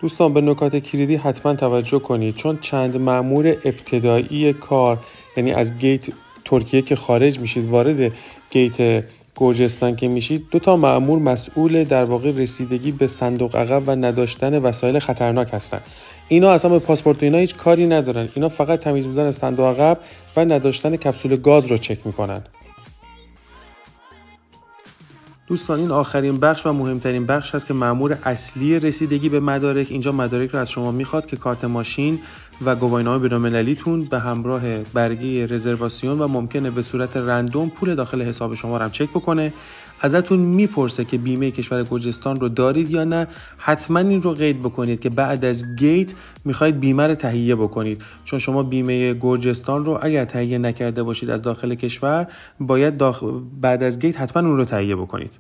دوستان به نکات کلیدی حتما توجه کنید، چون چند مأمور ابتدایی کار، یعنی از گیت ترکیه که خارج میشید وارد گیت گرجستان که میشید، 2 مأمور مسئول در واقع رسیدگی به صندوق عقب و نداشتن وسایل خطرناک هستن. اینا اصلا به پاسپورت اینا هیچ کاری ندارن، اینا فقط تمیز بودن صندوق عقب و نداشتن کپسول گاز رو چک میکنن. دوستان این آخرین بخش و مهمترین بخش هست که مأمور اصلی رسیدگی به مدارک اینجا مدارک رو از شما میخواد که کارت ماشین و گواهینامه بین‌المللیتون به همراه برگه رزرواسیون و ممکنه به صورت رندوم پول داخل حساب شما رو هم چک بکنه. ازتون میپرسه که بیمه کشور گرجستان رو دارید یا نه. حتما این رو قید بکنید که بعد از گیت میخواید بیمه رو تهیه بکنید، چون شما بیمه گرجستان رو اگر تهیه نکرده باشید از داخل کشور باید بعد از گیت حتما اون رو تهیه بکنید.